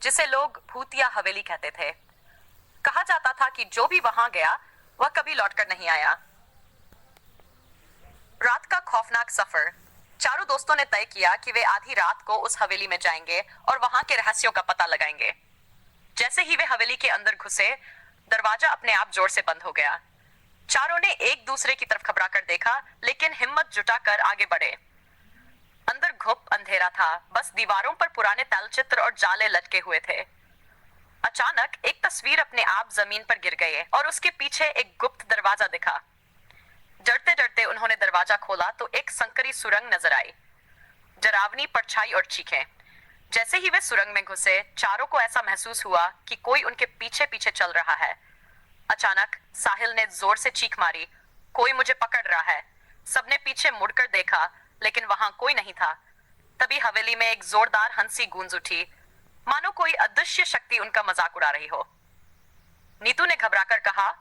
जिसे लोग भूतिया हवेली कहते थे। कहा जाता था कि जो भी वहां गया वह कभी लौटकर नहीं आया। रात का खौफनाक सफर। चारों दोस्तों ने तय किया कि वे आधी रात को उस हवेली में जाएंगे और वहां के रहस्यों का पता लगाएंगे। जैसे ही वे हवेली के अंदर घुसे, दरवाजा अपने आप जोर से बंद हो गया। चारों ने एक दूसरे की तरफ घबराकर देखा, लेकिन हिम्मत जुटाकर आगे बढ़े। अंदर घुप अंधेरा था, बस दीवारों पर पुराने तैलचित्र और जाले लटके हुए थे। अचानक एक तस्वीर अपने आप जमीन पर गिर गई और उसके पीछे एक गुप्त दरवाजा दिखा। डरते डरते उन्होंने दरवाजा खोला तो एक संकरी सुरंग नजर आई। डरावनी परछाई और चीखें। जैसे ही वे सुरंग में घुसे, चारों को ऐसा महसूस हुआ कि कोई उनके पीछे पीछे चल रहा है। अचानक साहिल ने जोर से चीख मारी, कोई मुझे पकड़ रहा है। सबने पीछे मुड़कर देखा, लेकिन वहां कोई नहीं था। तभी हवेली में एक जोरदार हंसी गूंज उठी, मानो कोई अदृश्य शक्ति उनका मजाक उड़ा रही हो। नीतू ने घबराकर कहा,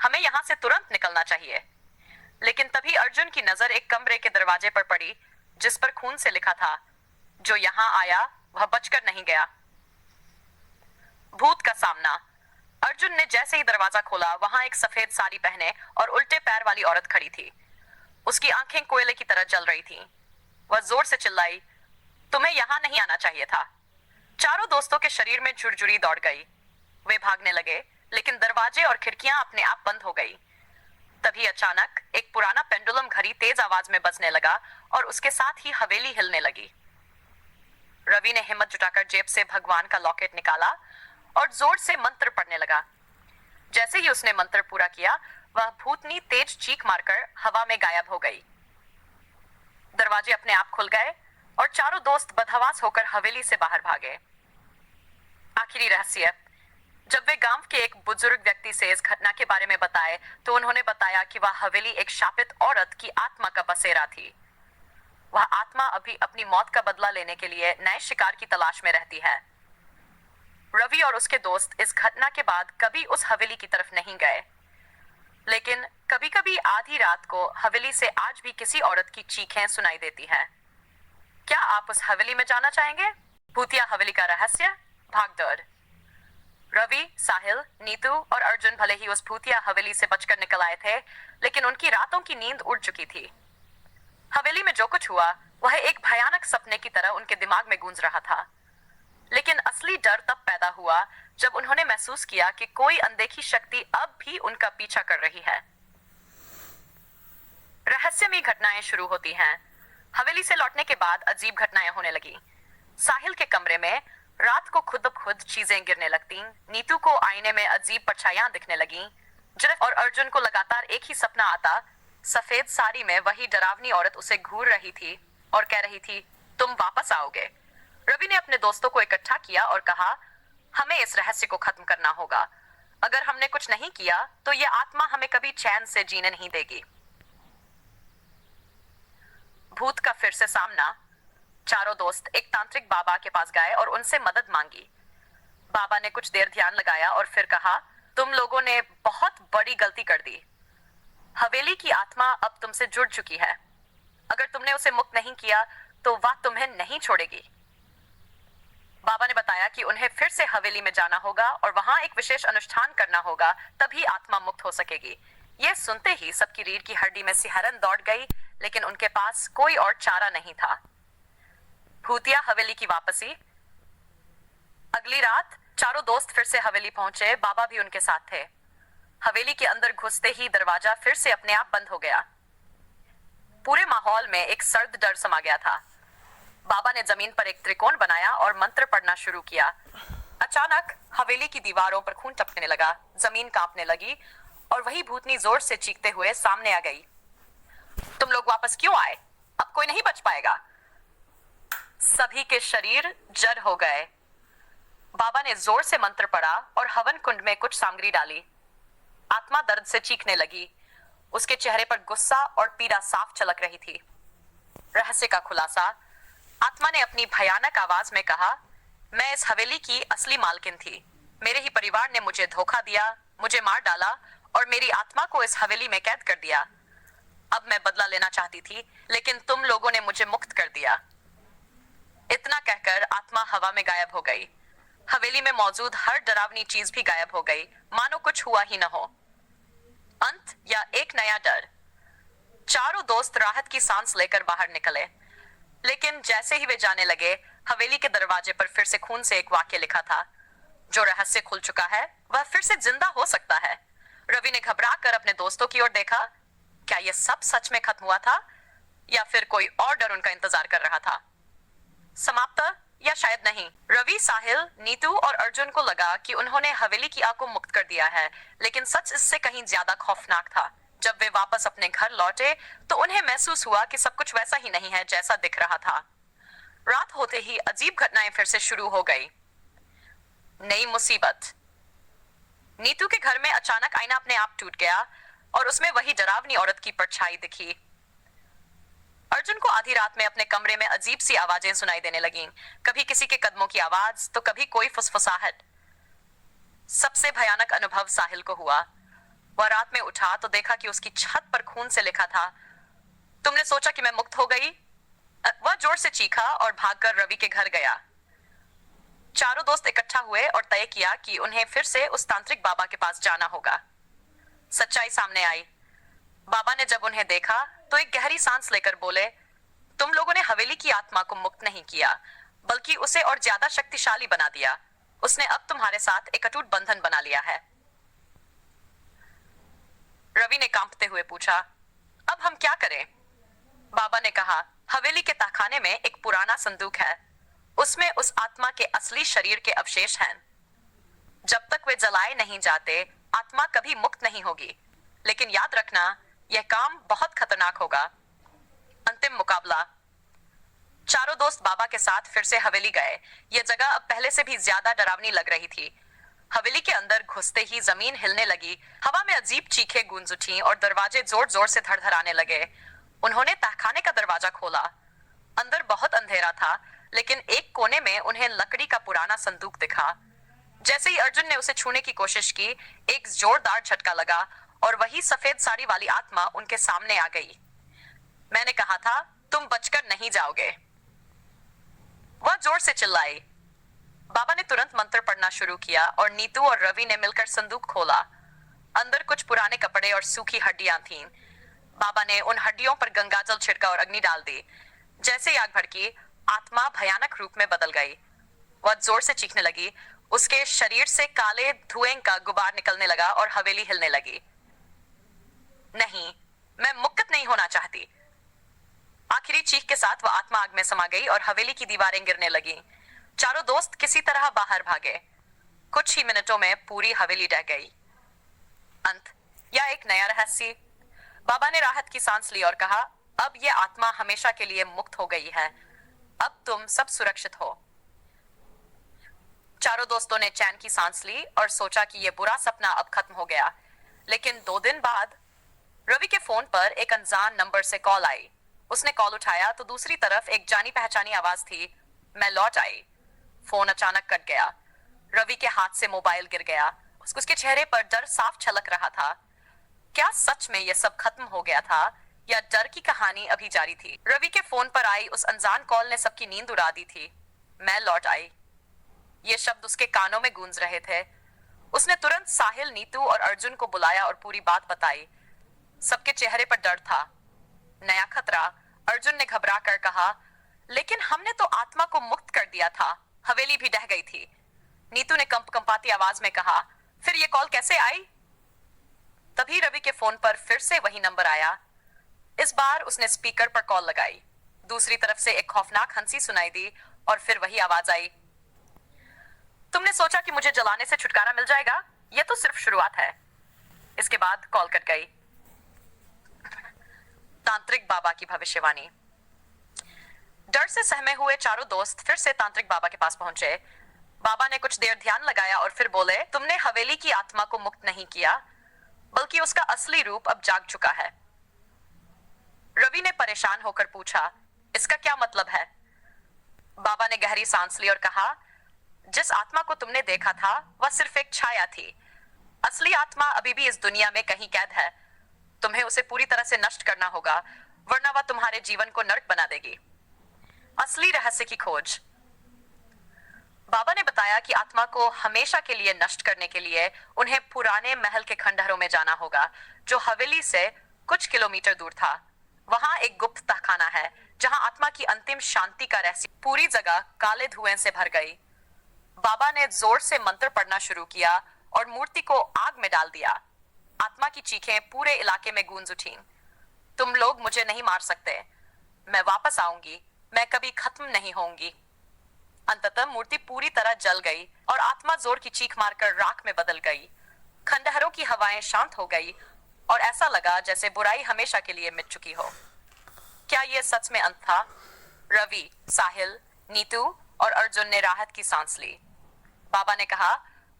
हमें यहां से तुरंत निकलना चाहिए। लेकिन तभी अर्जुन की नजर एक कमरे के दरवाजे पर पड़ी, जिस पर खून से लिखा था, जो यहां आया वह बचकर नहीं गया। भूत का सामना। अर्जुन ने जैसे ही दरवाजा खोला, वहां एक सफेद साड़ी पहने और उल्टे पैर वाली औरत खड़ी थी। उसकी आंखें कोयले की तरह जल रही थीं। वह जोर से चिल्लाई, तुम्हें यहां नहीं आना चाहिए था। चारों दोस्तों के शरीर में झुरझुरी दौड़ गई। वे भागने लगे, लेकिन दरवाजे और खिड़कियां अपने आप बंद हो गई। तभी अचानक एक पुराना पेंडुलम घड़ी तेज आवाज में बजने लगा और उसके साथ ही हवेली हिलने लगी। रवि ने हिम्मत जुटाकर जेब से भगवान का लॉकेट निकाला और जोर से मंत्र पढ़ने लगा। जैसे ही उसने मंत्र पूरा किया, वह भूतनी तेज चीख मारकर हवा में गायब हो गई। दरवाजे अपने आप खुल गए और चारों दोस्त बदहवास होकर हवेली से बाहर भागे। आखिरी रहस्य। जब वे गांव के एक बुजुर्ग व्यक्ति से इस घटना के बारे में बताए, तो उन्होंने बताया कि वह हवेली एक शापित औरत की आत्मा का बसेरा थी। वह आत्मा अभी अपनी मौत का बदला लेने के लिए नए शिकार की तलाश में रहती है। रवि और उसके दोस्त इस घटना के बाद कभी उस हवेली की तरफ नहीं गए, लेकिन कभी-कभी आधी रात को हवेली से आज भी किसी औरत की चीखें सुनाई देती हैं। क्या आप उस हवेली में जाना चाहेंगे? भूतिया हवेली का रहस्य, भाग दौड़। रवि, साहिल, नीतू और अर्जुन भले ही उस भूतिया हवेली से बचकर निकल आए थे, लेकिन उनकी रातों की नींद उड़ चुकी थी। हवेली में जो कुछ हुआ, वह एक भयानक सपने की तरह उनके दिमाग में गूंज रहा था। लेकिन असली डर तब पैदा हुआ जब उन्होंने महसूस किया कि कोई अनदेखी शक्ति अब भी उनका पीछा कर रही है। रहस्यमयी घटनाएं शुरू होती हैं। हवेली से लौटने के बाद अजीब घटनाएं होने लगी। साहिल के कमरे में रात को खुद ब खुद चीजें गिरने लगती। नीतू को आईने में अजीब परछाइयां दिखने लगी। और अर्जुन को लगातार एक ही सपना आता। सफेद साड़ी में वही डरावनी औरत उसे घूर रही थी और कह रही थी, तुम वापस आओगे। रवि ने अपने दोस्तों को इकट्ठा किया और कहा, हमें इस रहस्य को खत्म करना होगा। अगर हमने कुछ नहीं किया तो ये आत्मा हमें कभी चैन से जीने नहीं देगी। भूत का फिर से सामना। चारों दोस्त एक तांत्रिक बाबा के पास गए और उनसे मदद मांगी। बाबा ने कुछ देर ध्यान लगाया और फिर कहा, तुम लोगों ने बहुत बड़ी गलती कर दी। हवेली की आत्मा अब तुमसे जुड़ चुकी है। अगर तुमने उसे मुक्त नहीं किया तो वह तुम्हें नहीं छोड़ेगी। बाबा ने बताया कि उन्हें फिर से हवेली में जाना होगा और वहां एक विशेष अनुष्ठान करना होगा, तभी आत्मा मुक्त हो सकेगी। यह सुनते ही सबकी रीढ़ की हड्डी में सिहरन दौड़ गई, लेकिन उनके पास कोई और चारा नहीं था। भूतिया हवेली की वापसी। अगली रात चारों दोस्त फिर से हवेली पहुंचे। बाबा भी उनके साथ थे। हवेली के अंदर घुसते ही दरवाजा फिर से अपने आप बंद हो गया। पूरे माहौल में एक सर्द डर समा गया था। बाबा ने जमीन पर एक त्रिकोण बनाया और मंत्र पढ़ना शुरू किया। अचानक हवेली की दीवारों पर खून टपकने लगा, जमीन कांपने लगी और वही भूतनी जोर से चीखते हुए सामने आ गई। तुम लोग वापस क्यों आए? अब कोई नहीं बच पाएगा। सभी के शरीर जड़ हो गए। बाबा ने जोर से मंत्र पढ़ा और हवन कुंड में कुछ सामग्री डाली। आत्मा दर्द से चीखने लगी। उसके चेहरे पर गुस्सा और पीड़ा साफ झलक रही थी। रहस्य का खुलासा। आत्मा ने अपनी भयानक आवाज में कहा, मैं इस हवेली की असली मालकिन थी। मेरे ही परिवार ने मुझे धोखा दिया, मुझे मार डाला और मेरी आत्मा को इस हवेली में कैद कर दिया। अब मैं बदला लेना चाहती थी, लेकिन तुम लोगों ने मुझे मुक्त कर दिया। इतना कहकर आत्मा हवा में गायब हो गई। हवेली में मौजूद हर डरावनी चीज भी गायब हो गई, मानो कुछ हुआ ही न हो। अंत या एक नया डर। चारों दोस्त राहत की सांस लेकर बाहर निकले, लेकिन जैसे ही वे जाने लगे, हवेली के दरवाजे पर फिर से खून से एक वाक्य लिखा था, जो रहस्य खुल चुका है वह फिर से जिंदा हो सकता है। रवि ने घबरा कर अपने दोस्तों की ओर देखा। क्या यह सब सच में खत्म हुआ था या फिर कोई और डर उनका इंतजार कर रहा था? समाप्त या शायद नहीं। रवि, साहिल, नीतू और अर्जुन को लगा कि उन्होंने हवेली की आग को मुक्त कर दिया है, लेकिन सच इससे कहीं ज्यादा खौफनाक था। जब वे वापस अपने घर लौटे तो उन्हें महसूस हुआ कि सब कुछ वैसा ही नहीं है जैसा दिख रहा था। रात होते ही अजीब घटनाएं फिर से शुरू हो गई। नई मुसीबत। नीतू के घर में अचानक आईना अपने आप टूट गया और उसमें वही डरावनी औरत की परछाई दिखी। अर्जुन को आधी रात में अपने कमरे में अजीब सी आवाजें सुनाई देने लगीं, कभी किसी के कदमों की आवाज तो कभी कोई फुसफुसाहट। सबसे भयानक अनुभव साहिल को हुआ। वह रात में उठा तो देखा कि उसकी छत पर खून से लिखा था, तुमने सोचा कि मैं मुक्त हो गई? वह जोर से चीखा और भागकर रवि के घर गया। चारों दोस्त इकट्ठा हुए और तय किया कि उन्हें फिर से उस तांत्रिक बाबा के पास जाना होगा। सच्चाई सामने आई। बाबा ने जब उन्हें देखा तो एक गहरी सांस लेकर बोले, तुम लोगों ने हवेली की आत्मा को मुक्त नहीं किया, बल्कि उसे और ज्यादा शक्तिशाली बना दिया। उसने अब तुम्हारे साथ एक अटूट बंधन बना लिया है। रवि ने कांपते हुए पूछा, अब हम क्या करें? बाबा ने कहा, हवेली के तहखाने में एक पुराना संदूक है, उसमें उस आत्मा के असली शरीर के अवशेष हैं। जब तक वे जलाए नहीं जाते, आत्मा कभी मुक्त नहीं होगी। लेकिन याद रखना, यह काम बहुत खतरनाक होगा। अंतिम मुकाबला। चारों दोस्त बाबा के साथ फिर से हवेली गए। यह जगह अब पहले से भी ज्यादा डरावनी लग रही थी। हवेली के अंदर घुसते ही जमीन हिलने लगी, हवा में अजीब चीखें गूंज उठी और दरवाजे जोर जोर से धड़धड़ाने लगे। उन्होंने तहखाने का दरवाजा खोला। अंदर बहुत अंधेरा था, लेकिन एक कोने में उन्हें लकड़ी का पुराना संदूक दिखा। जैसे ही अर्जुन ने उसे छूने की कोशिश की, एक जोरदार झटका लगा और वही सफेद साड़ी वाली आत्मा उनके सामने आ गई। मैंने कहा था, तुम बचकर नहीं जाओगे, वह जोर से चिल्लाई। बाबा ने तुरंत मंत्र पढ़ना शुरू किया और नीतू और रवि ने मिलकर संदूक खोला। अंदर कुछ पुराने कपड़े और सूखी हड्डियां थीं। बाबा ने उन हड्डियों पर गंगाजल छिड़का और अग्नि डाल दी। जैसे ही आग भड़की, आत्मा भयानक रूप में बदल गई। वह जोर से चीखने लगी। उसके शरीर से काले धुएं का गुबार निकलने लगा और हवेली हिलने लगी। नहीं, मैं मुक्त नहीं होना चाहती। आखिरी चीख के साथ वह आत्मा आग में समा गई और हवेली की दीवारें गिरने लगी। चारों दोस्त किसी तरह बाहर भागे। कुछ ही मिनटों में पूरी हवेली ढह गई। अंत या एक नया रहस्य। बाबा ने राहत की सांस ली और कहा, अब यह आत्मा हमेशा के लिए मुक्त हो गई है। अब तुम सब सुरक्षित हो। चारों दोस्तों ने चैन की सांस ली और सोचा कि यह बुरा सपना अब खत्म हो गया। लेकिन 2 दिन बाद रवि के फोन पर एक अनजान नंबर से कॉल आई। उसने कॉल उठाया तो दूसरी तरफ एक जानी पहचानी आवाज थी, मैं लौट आई। फोन अचानक कट गया। रवि के हाथ से मोबाइल गिर गया। उसके चेहरे पर डर साफ झलक रहा था। क्या सच में यह सब खत्म हो गया था या डर की कहानी अभी जारी थी? रवि के फोन पर आई उस अनजान कॉल ने सबकी नींद उड़ा दी थी। मैं लौट आई, ये शब्द उसके कानों में गूंज रहे थे। उसने तुरंत साहिल, नीतू और अर्जुन को बुलाया और पूरी बात बताई। सबके चेहरे पर डर था, नया खतरा। अर्जुन ने घबरा कर कहा, लेकिन हमने तो आत्मा को मुक्त कर दिया था, हवेली भी ढह गई थी। नीतू ने कंपाती आवाज में कहा, फिर ये कॉल कैसे आई? तभी रवि के फोन पर फिर से वही नंबर आया। इस बार उसने स्पीकर पर कॉल लगाई। दूसरी तरफ से एक खौफनाक हंसी सुनाई दी और फिर वही आवाज आई, तुमने सोचा कि मुझे जलाने से छुटकारा मिल जाएगा? यह तो सिर्फ शुरुआत है। इसके बाद कॉल कट गई। तांत्रिक बाबा की भविष्यवाणी। डर से सहमे हुए चारों दोस्त फिर से तांत्रिक बाबा के पास पहुंचे। बाबा ने कुछ देर ध्यान लगाया और फिर बोले, तुमने हवेली की आत्मा को मुक्त नहीं किया, बल्कि उसका असली रूप अब जाग चुका है। रवि ने परेशान होकर पूछा, इसका क्या मतलब है? बाबा ने गहरी सांस ली और कहा, जिस आत्मा को तुमने देखा था वह सिर्फ एक छाया थी। असली आत्मा अभी भी इस दुनिया में कहीं कैद है। तुम्हें उसे पूरी तरह से नष्ट करना होगा, वरना वह तुम्हारे जीवन को नर्क बना देगी। असली रहस्य की खोज। बाबा ने बताया कि आत्मा को हमेशा के लिए नष्ट करने के लिए उन्हें पुराने महल के खंडहरों में जाना होगा, जो हवेली से कुछ किलोमीटर दूर था। वहां एक गुप्त तहखाना है जहां आत्मा की अंतिम शांति का रहस्य। पूरी जगह काले धुएं से भर गई। बाबा ने जोर से मंत्र पढ़ना शुरू किया और मूर्ति को आग में डाल दिया। आत्मा की चीखें पूरे इलाके में गूंज उठीं। तुम लोग मुझे नहीं मार सकते, मैं वापस आऊंगी, मैं कभी खत्म नहीं होंगी। अंततः मूर्ति पूरी तरह जल गई और आत्मा जोर की चीख मारकर राख में बदल गई। खंडहरों की हवाएं शांत हो गई और ऐसा लगा जैसे बुराई हमेशा के लिए मिट चुकी हो। क्या यह सच में अंत था? रवि, साहिल, नीतू और अर्जुन ने राहत की सांस ली। बाबा ने कहा,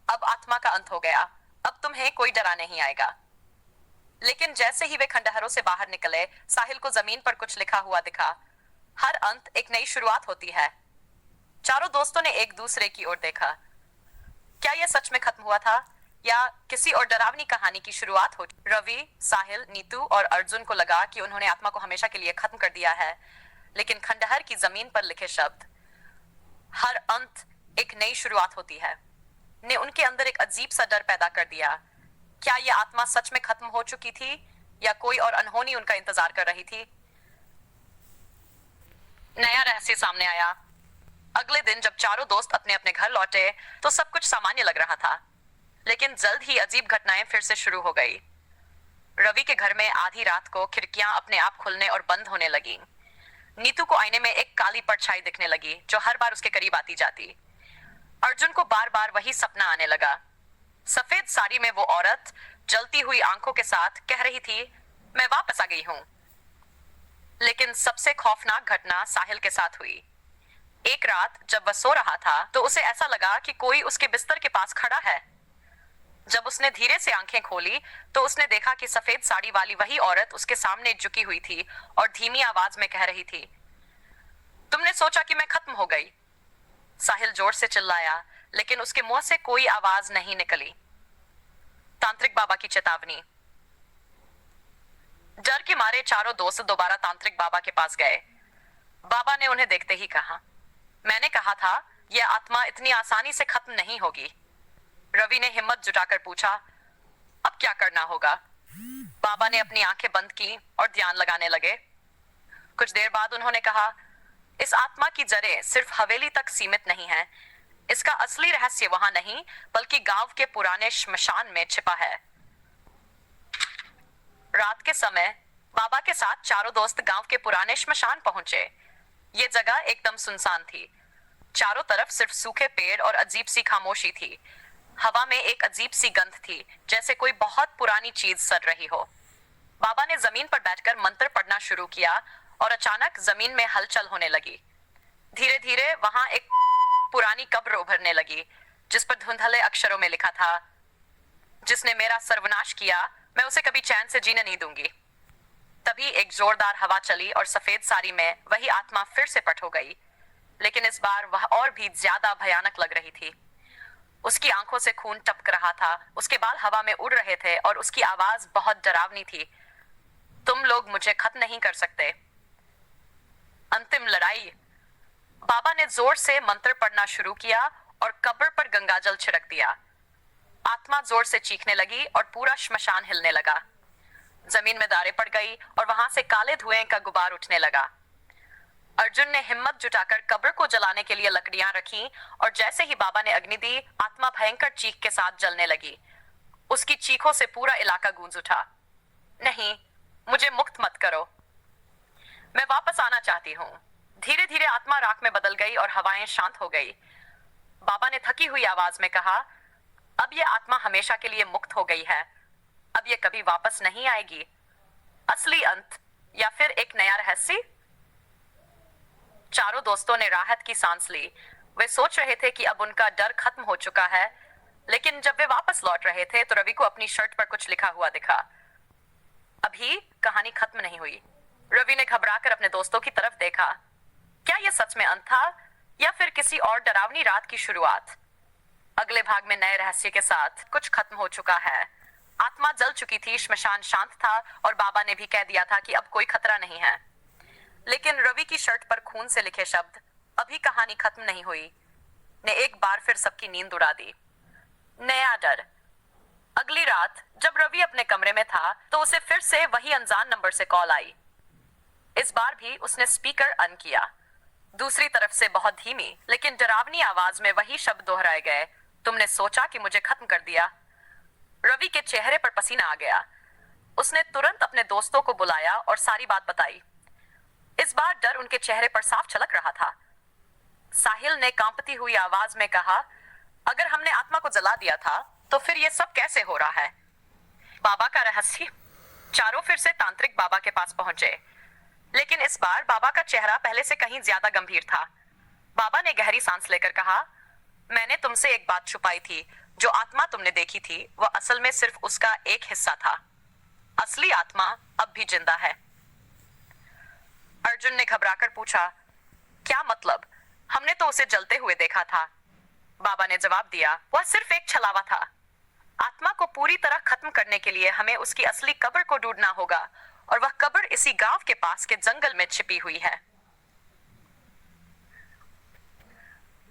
अब आत्मा का अंत हो गया, अब तुम्हें कोई डरा नहीं आएगा। लेकिन जैसे ही वे खंडहरों से बाहर निकले, साहिल को जमीन पर कुछ लिखा हुआ दिखा। हर अंत एक नई शुरुआत होती है। चारों दोस्तों ने एक दूसरे की ओर देखा। क्या यह सच में खत्म हुआ था या किसी और डरावनी कहानी की शुरुआत हो? रवि, साहिल, नीतू और अर्जुन को लगा कि उन्होंने आत्मा को हमेशा के लिए खत्म कर दिया है, लेकिन खंडहर की जमीन पर लिखे शब्द हर अंत एक नई शुरुआत होती है ने उनके अंदर एक अजीब सा डर पैदा कर दिया। क्या यह आत्मा सच में खत्म हो चुकी थी या कोई और अनहोनी उनका इंतजार कर रही थी? नया रहस्य सामने आया। अगले दिन जब चारों दोस्त अपने अपने घर लौटे तो सब कुछ सामान्य लग रहा था, लेकिन जल्द ही अजीब घटनाएं फिर से शुरू हो गई। रवि के घर में आधी रात को खिड़कियां अपने आप खुलने और बंद होने लगी। नीतू को आईने में एक काली परछाई दिखने लगी जो हर बार उसके करीब आती जाती। अर्जुन को बार बार वही सपना आने लगा। सफेद साड़ी में वो औरत जलती हुई आंखों के साथ कह रही थी, मैं वापस आ गई हूं। लेकिन सबसे खौफनाक घटना साहिल के साथ हुई। एक रात जब वह सो रहा था तो उसे ऐसा लगा कि कोई उसके बिस्तर के पास खड़ा है। जब उसने धीरे से आंखें खोली तो उसने देखा कि सफेद साड़ी वाली वही औरत उसके सामने झुकी हुई थी और धीमी आवाज में कह रही थी, तुमने सोचा कि मैं खत्म हो गई? साहिल जोर से चिल्लाया, लेकिन उसके मुंह से कोई आवाज नहीं निकली। तांत्रिक बाबा की चेतावनी। डर के मारे चारों दोस्त दोबारा तांत्रिक बाबा के पास गए। बाबा ने उन्हें देखते ही कहा, मैंने कहा था यह आत्मा इतनी आसानी से खत्म नहीं होगी। रवि ने हिम्मत जुटाकर पूछा, अब क्या करना होगा? बाबा ने अपनी आंखें बंद की और ध्यान लगाने लगे। कुछ देर बाद उन्होंने कहा, इस आत्मा की जड़ें सिर्फ हवेली तक सीमित नहीं है। इसका असली रहस्य वहां नहीं बल्कि गांव के पुराने श्मशान में छिपा है। रात के समय बाबा के साथ चारों दोस्त गांव के पुराने श्मशान पहुंचे। ये जगह एकदम सुनसान थी। चारों तरफ सिर्फ सूखे पेड़ और अजीब सी खामोशी थी। हवा में एक अजीब सी गंध थी, जैसे कोई बहुत पुरानी चीज सड़ रही हो। बाबा ने जमीन पर बैठकर मंत्र पढ़ना शुरू किया और अचानक जमीन में हलचल होने लगी। धीरे धीरे वहां एक पुरानी कब्र उभरने लगी, जिस पर धुंधले अक्षरों में लिखा था, जिसने मेरा सर्वनाश किया मैं उसे कभी चैन से जीने नहीं दूंगी। तभी एक जोरदार हवा चली और सफेद साड़ी में वही आत्मा फिर से पट हो गई, लेकिन इस बार वह और भी ज्यादा भयानक लग रही थी। उसकी आंखों से खून टपक रहा था, उसके बाल हवा में उड़ रहे थे और उसकी आवाज बहुत डरावनी थी, तुम लोग मुझे खत्म नहीं कर सकते। अंतिम लड़ाई। बाबा ने जोर से मंत्र पढ़ना शुरू किया और कब्र पर गंगाजल छिड़क दिया। आत्मा जोर से चीखने लगी और पूरा श्मशान हिलने लगा। जमीन में दारें पड़ गई और वहां से काले धुएं का गुबार उठने लगा। अर्जुन ने हिम्मत जुटाकर कब्र को जलाने के लिए लकड़ियां रखी और जैसे ही बाबा ने अग्नि दी, आत्मा भयंकर चीख के साथ जलने लगी। उसकी चीखों से पूरा इलाका गूंज उठा। नहीं, मुझे मुक्त मत करो, मैं वापस आना चाहती हूँ। धीरे धीरे आत्मा राख में बदल गई और हवाएं शांत हो गई। बाबा ने थकी हुई आवाज में कहा, अब यह आत्मा हमेशा के लिए मुक्त हो गई है, अब यह कभी वापस नहीं आएगी। असली अंत या फिर एक नया रहस्य? चारों दोस्तों ने राहत की सांस ली। वे सोच रहे थे कि अब उनका डर खत्म हो चुका है, लेकिन जब वे वापस लौट रहे थे तो रवि को अपनी शर्ट पर कुछ लिखा हुआ दिखा। अभी कहानी खत्म नहीं हुई। रवि ने घबराकर अपने दोस्तों की तरफ देखा। क्या यह सच में अंत था या फिर किसी और डरावनी रात की शुरुआत? अगले भाग में नए रहस्य के साथ कुछ खत्म हो चुका है। आत्मा जल चुकी थी, श्मशान शांत था और बाबा ने भी कह दिया था कि अब कोई खतरा नहीं है। लेकिन रवि की शर्ट पर खून से लिखे शब्द, अभी कहानी खत्म नहीं हुई, ने एक बार फिर सबकी नींद उड़ा दी। नया डर। अगली रात जब रवि अपने कमरे में था तो उसे फिर से वही अनजान नंबर से कॉल आई। इस बार भी उसने स्पीकर ऑन किया। दूसरी तरफ से बहुत धीमी लेकिन डरावनी आवाज में वही शब्द दोहराए गए, तुमने सोचा कि मुझे खत्म कर दिया। रवि के चेहरे पर पसीना आ गया। उसने तुरंत अपने दोस्तों को बुलाया और सारी बात बताई। इस बार डर उनके चेहरे पर साफ झलक रहा था। साहिल ने कांपती हुई आवाज में कहा, अगर हमने आत्मा को जला दिया था तो फिर ये सब कैसे हो रहा है? बाबा का रहस्य। चारों फिर से तांत्रिक बाबा के पास पहुंचे, लेकिन इस बार बाबा का चेहरा पहले से कहीं ज्यादा गंभीर था। बाबा ने गहरी सांस लेकर कहा, मैंने तुमसे एक बात छुपाई थी। जो आत्मा तुमने देखी थी वह असल में सिर्फ उसका एक हिस्सा था। असली आत्मा अब भी जिंदा है। अर्जुन ने घबराकर पूछा, क्या मतलब? हमने तो उसे जलते हुए देखा था। बाबा ने जवाब दिया, वह सिर्फ एक छलावा था। आत्मा को पूरी तरह खत्म करने के लिए हमें उसकी असली कब्र को ढूंढना होगा, और वह कब्र इसी गांव के पास के जंगल में छिपी हुई है।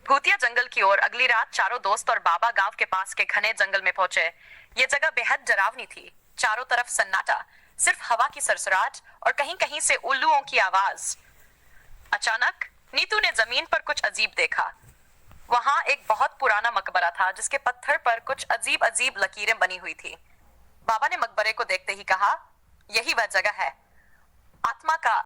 भूतिया जंगल की ओर अगली रात चारों दोस्त और बाबा गांव के पास के घने जंगल में पहुंचे। ये जगह बेहद डरावनी थी। चारों तरफ सन्नाटा, सिर्फ हवा की सरसराहट और कहीं कहीं से उल्लुओं की आवाज। अचानक नीतू ने जमीन पर कुछ अजीब देखा। वहां एक बहुत पुराना मकबरा था जिसके पत्थर पर कुछ अजीब अजीब लकीरें बनी हुई थी। बाबा ने मकबरे को देखते ही कहा, यही वह जगह है। आत्मा का